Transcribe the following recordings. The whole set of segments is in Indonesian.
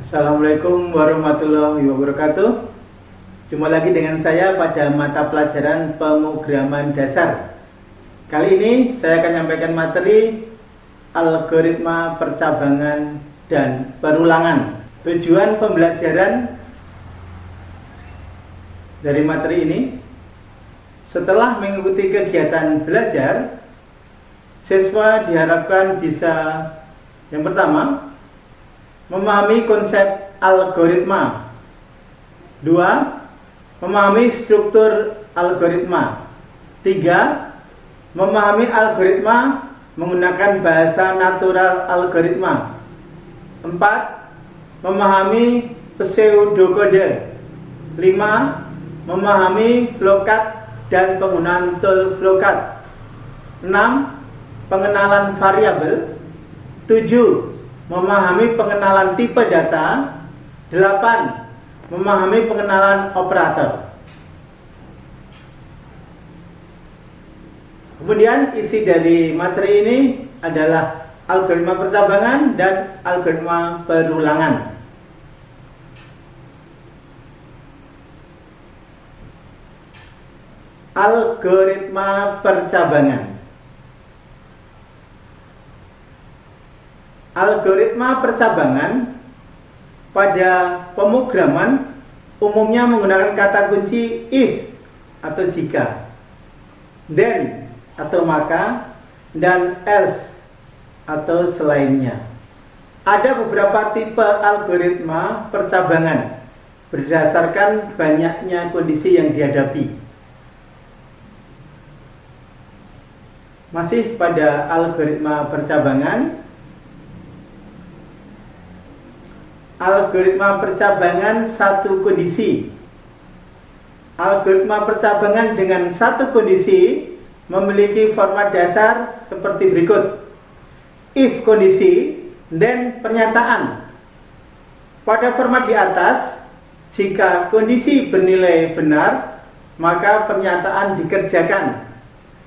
Assalamualaikum warahmatullahi wabarakatuh. Jumpa lagi dengan saya pada mata pelajaran pemrograman dasar. Kali ini saya akan menyampaikan materi algoritma percabangan dan perulangan. Tujuan pembelajaran dari materi ini, setelah mengikuti kegiatan belajar, siswa diharapkan bisa yang pertama, memahami konsep algoritma. 2. Memahami struktur algoritma. 3. Memahami algoritma menggunakan bahasa natural algoritma. 4. Memahami pseudokode. 5. Memahami flowchart dan penggunaan tool flowchart. 6. Pengenalan variabel. 7. Memahami pengenalan tipe data. 8. Memahami pengenalan operator. Kemudian isi dari materi ini adalah algoritma percabangan dan algoritma perulangan. Algoritma percabangan. Algoritma percabangan pada pemrograman umumnya menggunakan kata kunci if atau jika, then atau maka, dan else atau selainnya. Ada beberapa tipe algoritma percabangan berdasarkan banyaknya kondisi yang dihadapi. Masih pada algoritma percabangan, algoritma percabangan satu kondisi. Algoritma percabangan dengan satu kondisi memiliki format dasar seperti berikut. If kondisi, then pernyataan. Pada format di atas, jika kondisi bernilai benar, maka pernyataan dikerjakan.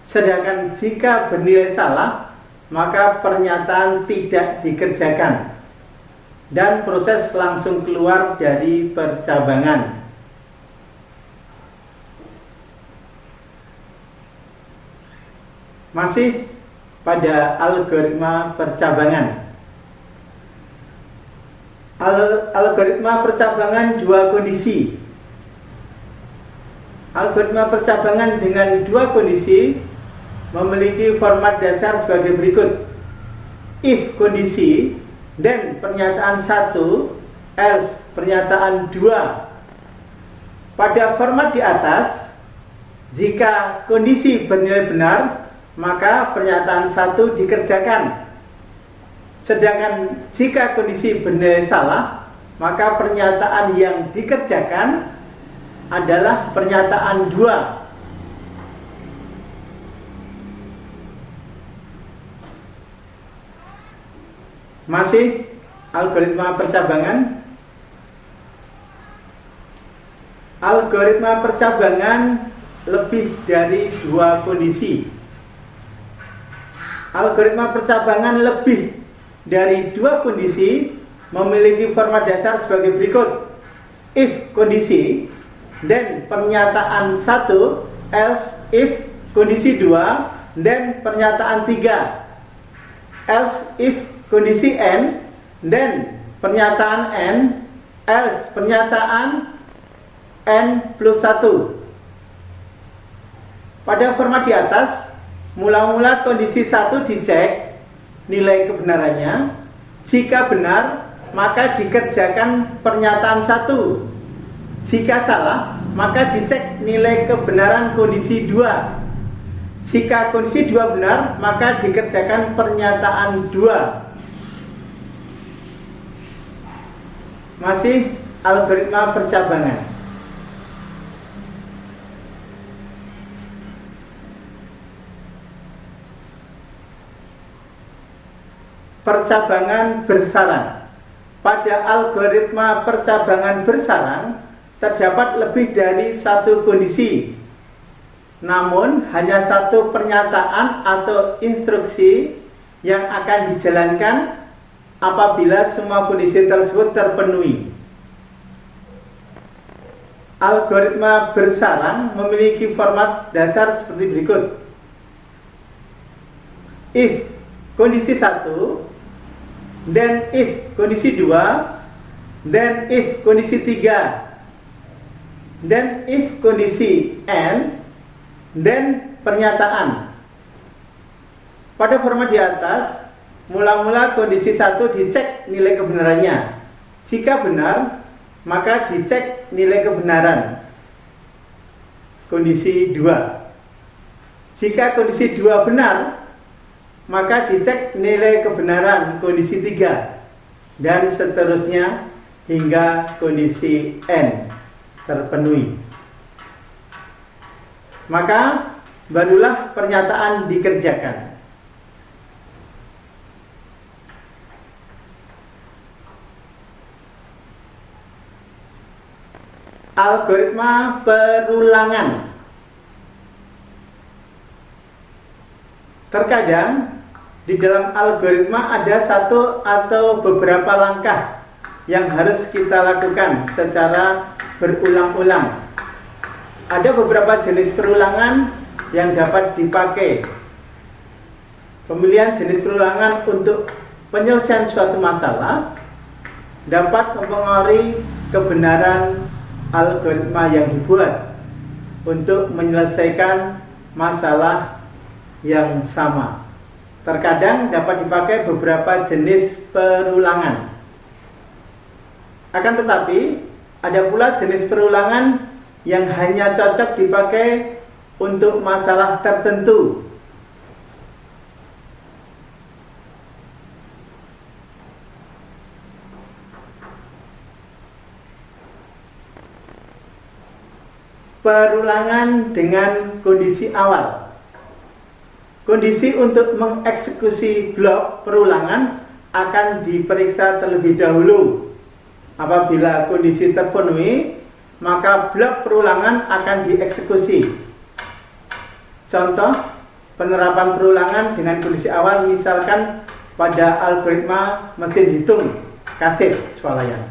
Sedangkan jika bernilai salah, maka pernyataan tidak dikerjakan. Dan proses langsung keluar dari percabangan. Masih pada algoritma percabangan. Algoritma percabangan dua kondisi. Algoritma percabangan dengan dua kondisi memiliki format dasar sebagai berikut. If kondisi, then pernyataan 1, else pernyataan 2. Pada format di atas, jika kondisi bernilai benar, maka pernyataan 1 dikerjakan. Sedangkan jika kondisi bernilai salah, maka pernyataan yang dikerjakan adalah pernyataan 2. Masih algoritma percabangan. Algoritma percabangan lebih dari dua kondisi. Algoritma percabangan lebih dari dua kondisi memiliki format dasar sebagai berikut. If kondisi, then pernyataan 1, else if kondisi 2, then pernyataan 3. Else if kondisi N, then pernyataan N, else pernyataan N plus 1. Pada format di atas, mula-mula kondisi 1 dicek nilai kebenarannya. Jika benar, maka dikerjakan pernyataan 1. Jika salah, maka dicek nilai kebenaran kondisi 2. Jika kondisi 2 benar, maka dikerjakan pernyataan 2. Masih algoritma percabangan. Percabangan bersarang. Pada algoritma percabangan bersarang terdapat lebih dari satu kondisi. namun hanya satu pernyataan atau instruksi yang akan dijalankan apabila semua kondisi tersebut terpenuhi. Algoritma bersarang memiliki format dasar seperti berikut. If kondisi 1, then if kondisi 2, then if kondisi 3, then if kondisi N, then pernyataan. Pada format di atas, mula-mula kondisi 1 dicek nilai kebenarannya. Jika benar, maka dicek nilai kebenaran kondisi 2. Jika kondisi 2 benar, maka dicek nilai kebenaran kondisi 3, dan seterusnya hingga kondisi N terpenuhi. Maka barulah pernyataan dikerjakan. Algoritma perulangan. Terkadang di dalam algoritma ada satu atau beberapa langkah yang harus kita lakukan secara berulang-ulang. Ada beberapa jenis perulangan yang dapat dipakai. Pemilihan jenis perulangan untuk penyelesaian suatu masalah dapat mempengaruhi kebenaran algoritma yang dibuat untuk menyelesaikan masalah yang sama. Terkadang dapat dipakai beberapa jenis perulangan. Akan tetapi, ada pula jenis perulangan yang hanya cocok dipakai untuk masalah tertentu. Perulangan dengan kondisi awal. Kondisi untuk mengeksekusi blok perulangan akan diperiksa terlebih dahulu. Apabila kondisi terpenuhi, maka blok perulangan akan dieksekusi. Contoh penerapan perulangan dengan kondisi awal misalkan pada algoritma mesin hitung kasit swalayan.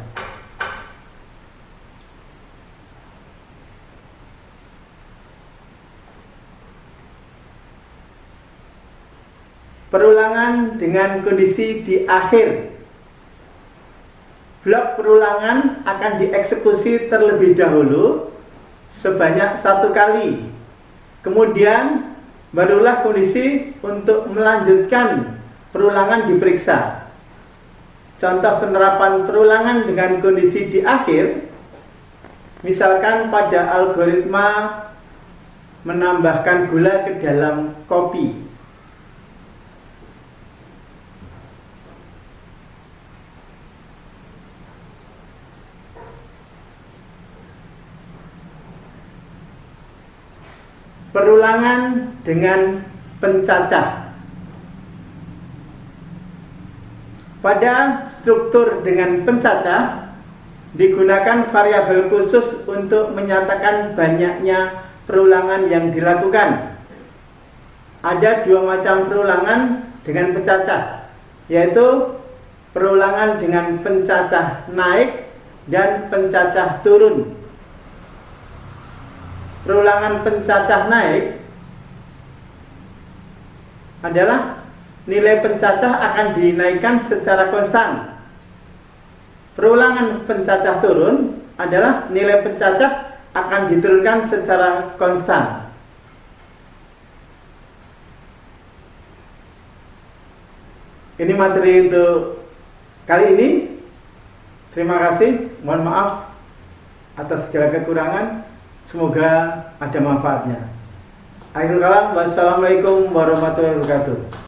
Perulangan dengan kondisi di akhir. Blok perulangan akan dieksekusi terlebih dahulu sebanyak 1 kali. Kemudian barulah kondisi untuk melanjutkan perulangan diperiksa. Contoh penerapan perulangan dengan kondisi di akhir, misalkan pada algoritma menambahkan gula ke dalam kopi. Perulangan dengan pencacah. Pada struktur dengan pencacah digunakan variabel khusus untuk menyatakan banyaknya perulangan yang dilakukan. Ada 2 macam perulangan dengan pencacah, yaitu perulangan dengan pencacah naik dan pencacah turun. Perulangan pencacah naik adalah nilai pencacah akan dinaikkan secara konstan. Perulangan pencacah turun adalah nilai pencacah akan diturunkan secara konstan. Ini materi untuk kali ini. Terima kasih. Mohon maaf atas segala kekurangan. Semoga ada manfaatnya. Akhirul kalam, wassalamualaikum warahmatullahi wabarakatuh.